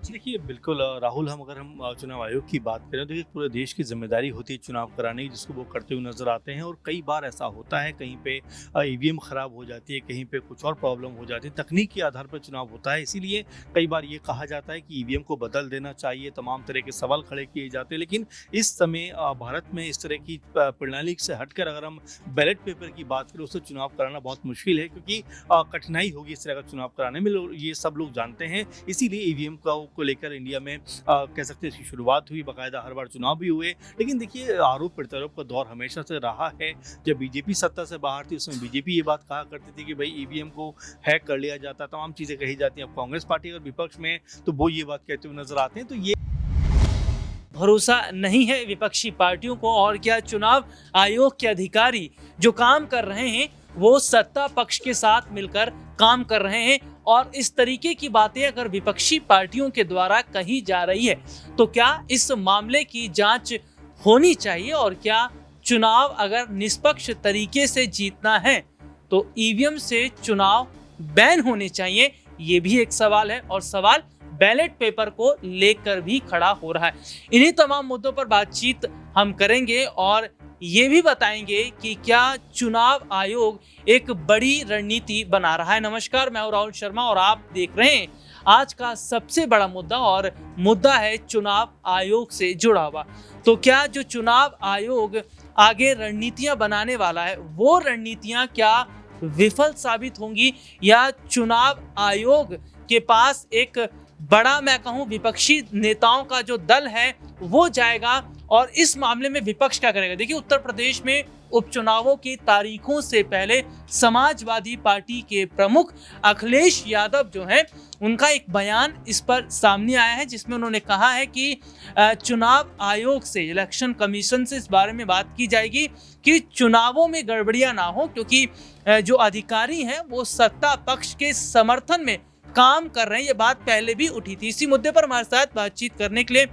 जी देखिए, बिल्कुल राहुल अगर हम चुनाव आयोग की बात करें तो देखिए पूरे देश की ज़िम्मेदारी होती है चुनाव कराने की, जिसको वो करते हुए नज़र आते हैं। और कई बार ऐसा होता है, कहीं पे ईवीएम ख़राब हो जाती है, कहीं पे कुछ और प्रॉब्लम हो जाती है, तकनीक के आधार पर चुनाव होता है। इसीलिए कई बार ये कहा जाता है कि ईवीएम को बदल देना चाहिए, तमाम तरह के सवाल खड़े किए जाते हैं। लेकिन इस समय भारत में इस तरह की प्रणाली से हटकर अगर हम बैलेट पेपर की बात करें, उससे चुनाव कराना बहुत मुश्किल है, क्योंकि कठिनाई होगी इस तरह का चुनाव कराने में। ये सब लोग जानते हैं। इसीलिए ईवीएम को लेकर इंडिया में कह सकते हैं इसकी शुरुआत हुई, बाकायदा हर बार चुनाव भी हुए। लेकिन देखिए, आरोप प्रत्यारोप का दौर हमेशा से रहा है। जब बीजेपी सत्ता से बाहर थी, उसमें बीजेपी ये बात कहा करती थी कि भाई ईवीएम को हैक कर लिया जाता, तमाम चीज़ें कही जाती हैं। अब कांग्रेस पार्टी अगर विपक्ष में है, तो वो ये बात कहते हुए नजर आते हैं। तो ये भरोसा नहीं है विपक्षी पार्टियों को, और क्या चुनाव आयोग के अधिकारी जो काम कर रहे हैं वो सत्ता पक्ष के साथ मिलकर काम कर रहे हैं। और इस तरीके की बातें अगर विपक्षी पार्टियों के द्वारा कही जा रही है तो क्या इस मामले की जांच होनी चाहिए, और क्या चुनाव अगर निष्पक्ष तरीके से जीतना है तो ईवीएम से चुनाव बैन होने चाहिए, ये भी एक सवाल है। और सवाल बैलेट पेपर को लेकर भी खड़ा हो रहा है। इन्हीं तमाम मुद्दों पर बातचीत हम करेंगे और ये भी बताएंगे कि क्या चुनाव आयोग एक बड़ी रणनीति बना रहा है। नमस्कार, मैं हूं राहुल शर्मा और आप देख रहे हैं आज का सबसे बड़ा मुद्दा, और मुद्दा है चुनाव आयोग से जुड़ा हुआ। तो क्या जो चुनाव आयोग आगे रणनीतियां बनाने वाला है, वो रणनीतियां क्या विफल साबित होंगी, या चुनाव आयोग के पास एक बड़ा, मैं कहूं, विपक्षी नेताओं का जो दल है वो जाएगा, और इस मामले में विपक्ष क्या करेगा। देखिए, उत्तर प्रदेश में उपचुनावों की तारीखों से पहले समाजवादी पार्टी के प्रमुख अखिलेश यादव जो हैं, उनका एक बयान इस पर सामने आया है, जिसमें उन्होंने कहा है कि चुनाव आयोग से, इलेक्शन कमीशन से इस बारे में बात की जाएगी कि चुनावों में गड़बड़ियां ना हो, क्योंकि जो अधिकारी हैं वो सत्ता पक्ष के समर्थन में काम कर रहे हैं। ये बात पहले भी उठी थी। इसी मुद्दे पर हमारे साथ बातचीत करने के लिए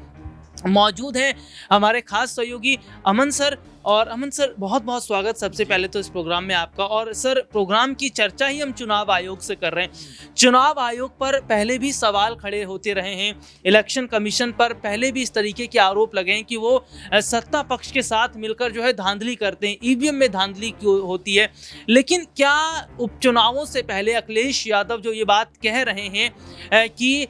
मौजूद हैं हमारे खास सहयोगी अमन सर। और अमन सर, बहुत बहुत स्वागत सबसे पहले तो इस प्रोग्राम में आपका। और सर, प्रोग्राम की चर्चा ही हम चुनाव आयोग से कर रहे हैं। चुनाव आयोग पर पहले भी सवाल खड़े होते रहे हैं, इलेक्शन कमीशन पर पहले भी इस तरीके के आरोप लगे हैं कि वो सत्ता पक्ष के साथ मिलकर जो है धांधली करते हैं, ईवीएम में धांधली क्यों होती है। लेकिन क्या उपचुनावों से पहले अखिलेश यादव जो ये बात कह रहे हैं कि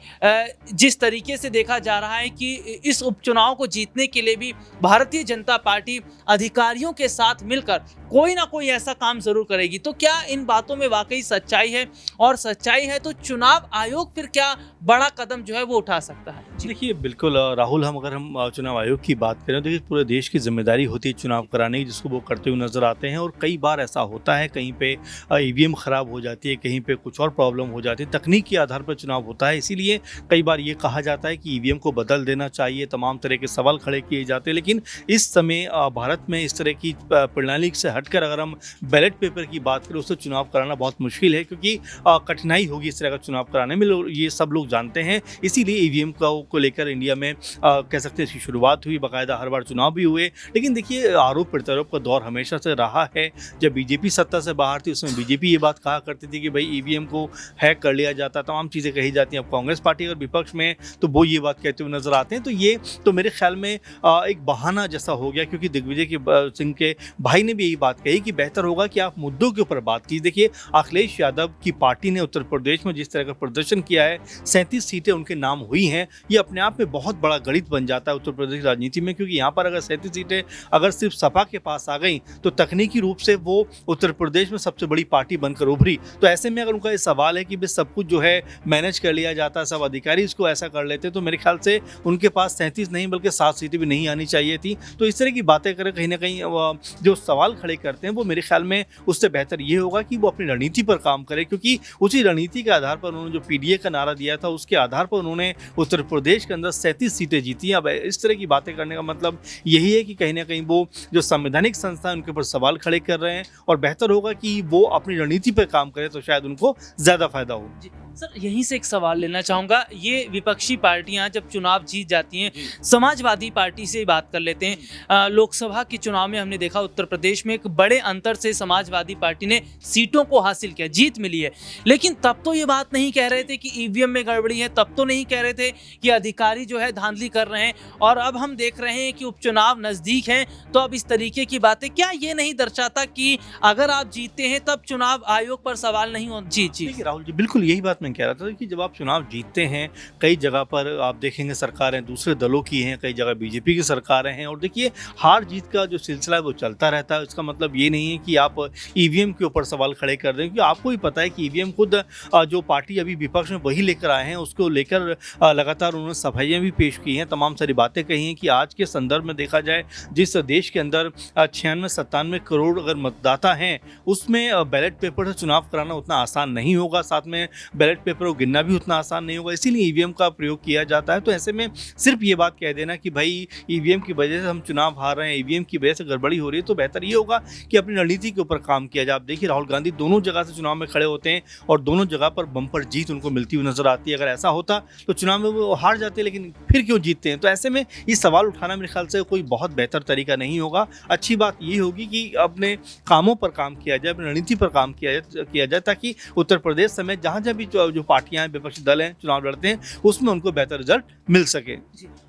जिस तरीके से देखा जा रहा है कि इस उपचुनाव को जीतने के लिए भी भारतीय जनता पार्टी अधिकारियों के साथ मिलकर कोई ना कोई ऐसा काम जरूर करेगी, तो क्या इन बातों में वाकई सच्चाई है? और सच्चाई है तो चुनाव आयोग फिर क्या बड़ा कदम जो है वो उठा सकता है? जी देखिए, बिल्कुल राहुल अगर हम चुनाव आयोग की बात करें तो देखिए पूरे देश की जिम्मेदारी होती है चुनाव कराने की, जिसको वो करते हुए नजर आते हैं। और कई बार ऐसा होता है, कहीं पे ईवीएम ख़राब हो जाती है, कहीं पे कुछ और प्रॉब्लम हो जाती है, तकनीक के आधार पर चुनाव होता है। इसीलिए कई बार ये कहा जाता है कि ईवीएम को बदल देना चाहिए, तमाम तरह के सवाल खड़े किए जाते हैं। लेकिन इस समय भारत में इस तरह की प्रणाली से हटकर अगर हम बैलेट पेपर की बात करें, उससे चुनाव कराना बहुत मुश्किल है, क्योंकि कठिनाई होगी इस तरह का चुनाव कराने में। ये सब लोग जानते हैं। इसीलिए ईवीएम को लेकर इंडिया में कह सकते हैं इसकी शुरुआत हुई, बाकायदा हर बार चुनाव भी हुए। लेकिन देखिए, आरोप प्रत्यारोप का दौर हमेशा से रहा है। जब बीजेपी सत्ता से बाहर थी, उसमें बीजेपी ये बात कहा करती थी कि भाई ईवीएम को हैक कर लिया जाता, तमाम चीज़ें कही जाती हैं। अब कांग्रेस पार्टी अगर विपक्ष में है, तो वो ये बात कहते हुए नजर आते हैं। तो ये तो मेरे ख्याल में एक बहाना जैसा हो गया, क्योंकि दिग्विजय सिंह के भाई ने भी यही बात कही कि बेहतर होगा कि आप मुद्दों के ऊपर बात कीजिए। देखिए, अखिलेश यादव की पार्टी ने उत्तर प्रदेश में जिस तरह का प्रदर्शन किया है, 37 सीटें उनके नाम हुई हैं, ये अपने आप में बहुत बड़ा गणित बन जाता है उत्तर प्रदेश की राजनीति में। क्योंकि यहाँ पर अगर 37 सीटें अगर सिर्फ सपा के पास आ गई, तो तकनीकी रूप से वो उत्तर प्रदेश में सबसे बड़ी पार्टी बनकर उभरी। तो ऐसे में अगर उनका ये सवाल है कि भाई सब कुछ जो है मैनेज कर लिया जाता, सब अधिकारी इसको ऐसा कर लेते, तो मेरे ख्याल से उनके पास 37 नहीं बल्कि 7 सीटें भी नहीं आनी चाहिए थी। तो इस तरह की बातें करें, कहीं ना कहीं जो सवाल खड़े करते हैं, वो मेरे ख्याल में उससे बेहतर ये होगा कि वो अपनी रणनीति पर काम करें। क्योंकि उसी रणनीति के आधार पर उन्होंने जो पीडीए का नारा दिया था, उसके आधार पर उन्होंने उत्तर प्रदेश के अंदर 37 सीटें जीती। अब इस तरह की बातें करने का मतलब यही है कि कहीं ना कहीं वो जो संवैधानिक संस्था है उनके ऊपर सवाल खड़े कर रहे हैं, और बेहतर होगा कि वो अपनी रणनीति पर काम करें, तो शायद उनको ज़्यादा फायदा हो। सर यहीं से एक सवाल लेना चाहूँगा, ये विपक्षी पार्टियां जब चुनाव जीत जाती हैं, समाजवादी पार्टी से बात कर लेते हैं, लोकसभा के चुनाव में हमने देखा उत्तर प्रदेश में एक बड़े अंतर से समाजवादी पार्टी ने सीटों को हासिल किया, जीत मिली है। लेकिन तब तो ये बात नहीं कह रहे थे कि ईवीएम में गड़बड़ी है, तब तो नहीं कह रहे थे कि अधिकारी जो है धांधली कर रहे हैं, और अब हम देख रहे हैं कि उपचुनाव नज़दीक हैं तो अब इस तरीके की बातें, क्या ये नहीं दर्शाता कि अगर आप जीतते हैं तब चुनाव आयोग पर सवाल नहीं हो? जी देखिए राहुल जी, बिल्कुल यही बात मैं कह रहा था कि जब आप चुनाव जीतते हैं, कई जगह पर आप देखेंगे सरकारें दूसरे दलों की हैं, कई जगह बीजेपी की सरकारें हैं, और देखिए हार जीत का जो सिलसिला है वो चलता रहता है। इसका मतलब ये नहीं है कि आप ईवीएम के ऊपर सवाल खड़े कर दें, क्योंकि आपको भी पता है कि ईवीएम खुद जो पार्टी अभी विपक्ष में वही लेकर आए हैं, उसको लेकर लगातार उन्होंने सफाइयाँ भी पेश की हैं, तमाम सारी बातें कही हैं कि आज के संदर्भ में देखा जाए, जिस देश के अंदर 96-97 करोड़ अगर मतदाता हैं, उसमें बैलेट पेपर से चुनाव कराना उतना आसान नहीं होगा, साथ में बैलेट पेपर को गिनना भी उतना आसान नहीं होगा, इसीलिए ईवीएम का प्रयोग किया जाता है। तो ऐसे में सिर्फ ये बात कह देना कि भाई ईवीएम की वजह से हम चुनाव हार रहे हैं, ईवीएम की वजह से गड़बड़ी हो रही है, तो बेहतर ये होगा कि अपनी रणनीति के ऊपर काम किया जाए। आप देखिए राहुल गांधी दोनों जगह से चुनाव में खड़े होते हैं और दोनों जगह पर बम्पर जीत उनको मिलती हुई नजर आती है। अगर ऐसा होता तो चुनाव में वो हार जाते, लेकिन फिर क्यों जीतते हैं? तो ऐसे में ये सवाल उठाना मेरे ख्याल से कोई बहुत बेहतर तरीका नहीं होगा। अच्छी बात ये होगी कि अपने कामों पर काम किया जाए, अपनी रणनीति पर काम किया जाए, ताकि उत्तर प्रदेश समेत जहाँ जहाँ भी जो पार्टियां हैं, विपक्षी दल हैं, चुनाव लड़ते हैं, उसमें उनको बेहतर रिजल्ट मिल सके।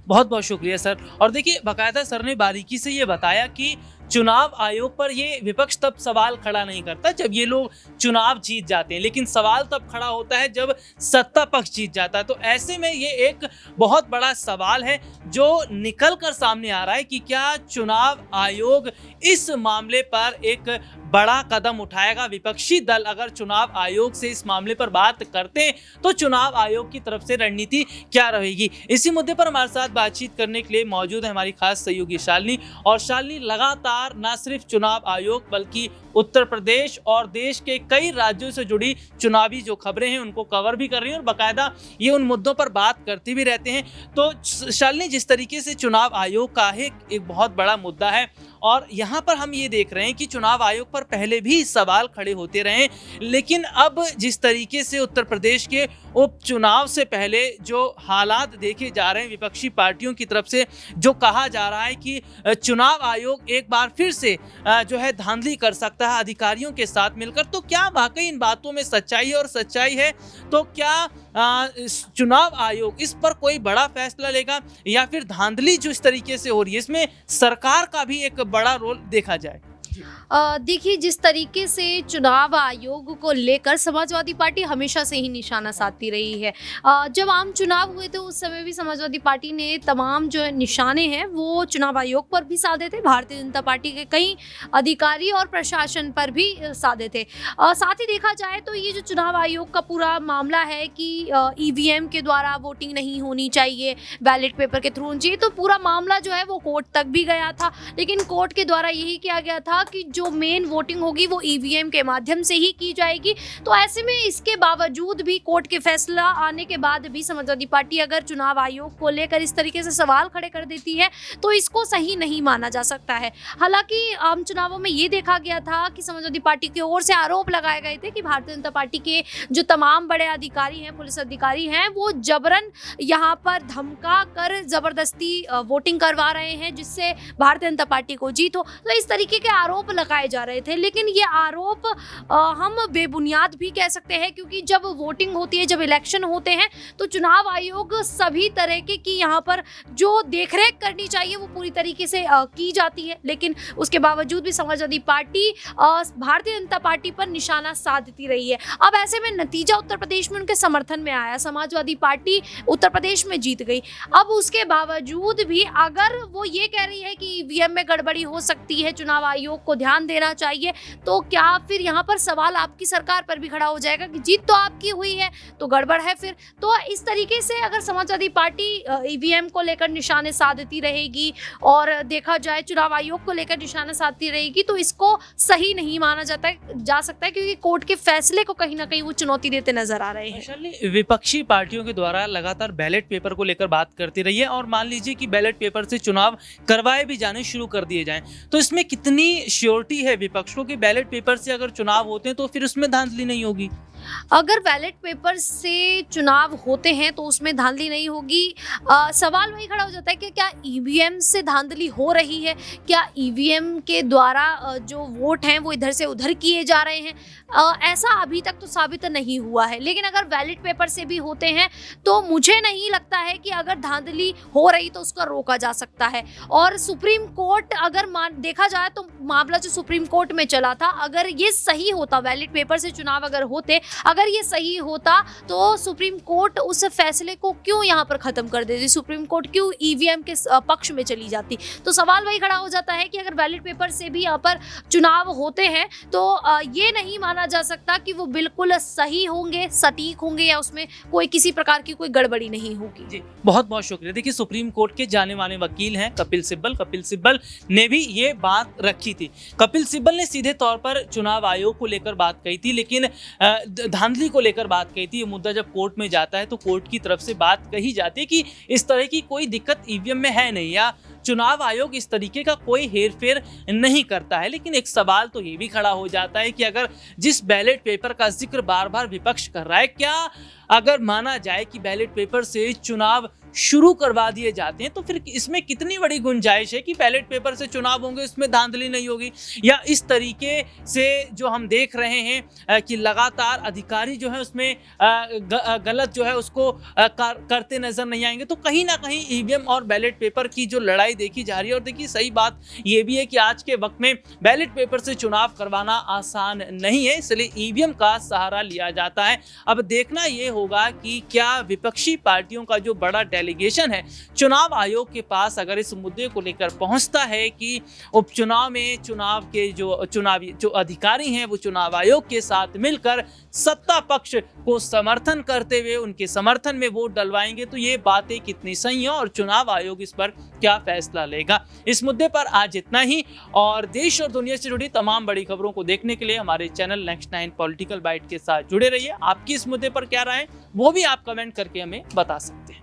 बहुत बहुत शुक्रिया सर। और देखिए बाकायदा सर ने बारीकी से ये बताया कि चुनाव आयोग पर ये विपक्ष तब सवाल खड़ा नहीं करता जब ये लोग चुनाव जीत जाते हैं, लेकिन सवाल तब खड़ा होता है जब सत्ता पक्ष जीत जाता है। तो ऐसे में ये एक बहुत बड़ा सवाल है जो निकल कर सामने आ रहा है कि क्या चुनाव आयोग इस मामले पर एक बड़ा कदम उठाएगा। विपक्षी दल अगर चुनाव आयोग से इस मामले पर बात करते हैं तो चुनाव आयोग की तरफ से रणनीति क्या रहेगी। इसी मुद्दे पर हमारे साथ बातचीत करने के लिए मौजूद है हमारी खास सहयोगी शालिनी। और शालिनी लगातार न सिर्फ चुनाव आयोग बल्कि उत्तर प्रदेश और देश के कई राज्यों से जुड़ी चुनावी जो खबरें हैं उनको कवर भी कर रही हैं और बाकायदा ये उन मुद्दों पर बात करते भी रहते हैं। तो शालिनी, जिस तरीके से चुनाव आयोग का है एक बहुत बड़ा मुद्दा है और यहाँ पर हम ये देख रहे हैं कि चुनाव आयोग पर पहले भी सवाल खड़े होते रहे, लेकिन अब जिस तरीके से उत्तर प्रदेश के उपचुनाव से पहले जो हालात देखे जा रहे हैं विपक्षी पार्टियों की तरफ से, जो कहा जा रहा है कि चुनाव आयोग एक बार फिर से जो है धांधली कर सकता है अधिकारियों के साथ मिलकर, तो क्या वाकई इन बातों में सच्चाई है? और सच्चाई है तो क्या चुनाव आयोग इस पर कोई बड़ा फैसला लेगा या फिर धांधली जो इस तरीके से हो रही है इसमें सरकार का भी एक बड़ा रोल देखा जाए? देखिए, जिस तरीके से चुनाव आयोग को लेकर समाजवादी पार्टी हमेशा से ही निशाना साधती रही है। जब आम चुनाव हुए थे उस समय भी समाजवादी पार्टी ने तमाम जो निशाने हैं वो चुनाव आयोग पर भी साधे थे, भारतीय जनता पार्टी के कई अधिकारी और प्रशासन पर भी साधे थे। साथ ही देखा जाए तो ये जो चुनाव आयोग का पूरा मामला है कि ईवीएम के द्वारा वोटिंग नहीं होनी चाहिए, बैलेट पेपर के थ्रू होनी चाहिए, तो पूरा मामला जो है वो कोर्ट तक भी गया था, लेकिन कोर्ट के द्वारा यही किया गया था कि जो मेन वोटिंग होगी वो ईवीएम के माध्यम से ही की जाएगी। तो ऐसे में इसके बावजूद भी कोर्ट के फैसला आने के बाद भी समाजवादी पार्टी अगर चुनाव आयोग को लेकर इस तरीके से सवाल खड़े कर देती है तो इसको सही नहीं माना जा सकता है। हालांकि आम चुनावों में ये देखा गया था कि समाजवादी पार्टी की ओर से आरोप लगाए गए थे कि भारतीय जनता पार्टी के जो तमाम बड़े अधिकारी हैं, पुलिस अधिकारी हैं, वो जबरन यहाँ पर धमका कर जबरदस्ती वोटिंग करवा रहे हैं जिससे भारतीय जनता पार्टी को जीत हो। तो इस तरीके के आरोप लगाए जा रहे थे, लेकिन ये आरोप हम बेबुनियाद भी कह सकते हैं, क्योंकि जब वोटिंग होती है, जब इलेक्शन होते हैं तो चुनाव आयोग सभी तरह की यहाँ पर जो देखरेख करनी चाहिए वो पूरी तरीके से की जाती है, लेकिन उसके बावजूद भी समाजवादी पार्टी भारतीय जनता पार्टी पर निशाना साधती रही है। अब ऐसे में नतीजा उत्तर प्रदेश में उनके समर्थन में आया, समाजवादी पार्टी उत्तर प्रदेश में जीत गई। अब उसके बावजूद भी अगर वो ये कह रही है कि ईवीएम में गड़बड़ी हो सकती है, चुनाव आयोग को ध्यान देना चाहिए, तो क्या फिर यहाँ पर सवाल आपकी सरकार पर भी खड़ा हो जाएगा कि जीत तो आपकी हुई है तो गड़बड़ है फिर? तो इस तरीके से अगर समाजवादी पार्टी ईवीएम को लेकर निशाने साधती रहेगी और देखा जाए चुनाव आयोग को लेकर निशाना साधती रहेगी तो इसको सही नहीं माना जा सकता है, क्योंकि कोर्ट के फैसले को कहीं ना कहीं वो चुनौती देते नजर आ रहे हैं। विपक्षी पार्टियों के द्वारा लगातार बैलेट पेपर को लेकर बात करती रही है और मान लीजिए कि बैलेट पेपर से चुनाव करवाए भी जाने शुरू कर दिए जाएं तो इसमें कितनी श्योरिटी है विपक्ष को कि बैलेट पेपर से अगर चुनाव होते हैं तो फिर उसमें धांधली नहीं होगी? अगर बैलेट पेपर से चुनाव होते हैं तो उसमें धांधली नहीं होगी। सवाल वही खड़ा हो जाता है कि क्या ईवीएम से धांधली हो रही है, क्या ईवीएम के द्वारा जो वोट हैं वो इधर से उधर किए जा रहे हैं। ऐसा अभी तक तो साबित नहीं हुआ है, लेकिन अगर बैलेट पेपर से भी होते हैं तो मुझे नहीं लगता है कि अगर धांधली हो रही तो उसको रोका जा सकता है। और सुप्रीम कोर्ट अगर देखा जाए तो मामला जो सुप्रीम कोर्ट में चला था, अगर ये सही होता, बैलेट पेपर से चुनाव अगर होते, अगर ये सही होता तो सुप्रीम कोर्ट उस फैसले को क्यों यहाँ पर खत्म कर देती, सुप्रीम कोर्ट क्यों ईवीएम के पक्ष में चली जाती। तो सवाल वही खड़ा हो जाता है कि अगर बैलेट पेपर से भी यहाँ पर चुनाव होते हैं तो ये नहीं माना जा सकता कि वो बिल्कुल सही होंगे, सटीक होंगे या उसमें कोई किसी प्रकार की कोई गड़बड़ी नहीं होगी। जी, बहुत बहुत शुक्रिया। देखिए, सुप्रीम कोर्ट के जाने माने वकील हैं कपिल सिब्बल ने भी ये बात रखी थी। कपिल सिब्बल ने सीधे तौर पर चुनाव आयोग को लेकर बात कही थी, लेकिन धांधली को लेकर बात कही थी। ये मुद्दा जब कोर्ट में जाता है तो कोर्ट की तरफ से बात कही जाती है कि इस तरह की कोई दिक्कत ईवीएम में है नहीं, या चुनाव आयोग इस तरीके का कोई हेरफेर नहीं करता है। लेकिन एक सवाल तो ये भी खड़ा हो जाता है कि अगर जिस बैलेट पेपर का जिक्र बार बार विपक्ष कर रहा है, क्या अगर माना जाए कि बैलेट पेपर से चुनाव शुरू करवा दिए जाते हैं तो फिर इसमें कितनी बड़ी गुंजाइश है कि बैलेट पेपर से चुनाव होंगे, इसमें धांधली नहीं होगी। या इस तरीके से जो हम देख रहे हैं कि लगातार अधिकारी जो है उसमें गलत जो है उसको करते नजर नहीं आएंगे, तो कहीं ना कहीं ईवीएम और बैलेट पेपर की जो लड़ाई देखी जा रही है। और देखिए, सही बात ये भी है कि आज के वक्त में बैलेट पेपर से चुनाव करवाना आसान नहीं है, इसलिए ईवीएम का सहारा लिया जाता है। अब देखना ये होगा कि क्या विपक्षी पार्टियों का जो बड़ा डेलीगेशन है चुनाव आयोग के पास अगर इस मुद्दे को लेकर पहुंचता है कि उपचुनाव में चुनाव के जो अधिकारी हैं वो चुनाव आयोग के साथ मिलकर सत्ता पक्ष को समर्थन करते हुए उनके समर्थन में वोट डलवाएंगे, तो ये बातें कितनी सही हैं और चुनाव आयोग इस पर क्या फैसला लेगा। इस मुद्दे पर आज इतना ही, और देश और दुनिया से जुड़ी तमाम बड़ी खबरों को देखने के लिए हमारे चैनल नेक्स्ट 9 पॉलिटिकल बाइट के साथ जुड़े रहिए। आपकी इस मुद्दे पर क्या राय है वो भी आप कमेंट करके हमें बता सकते हैं।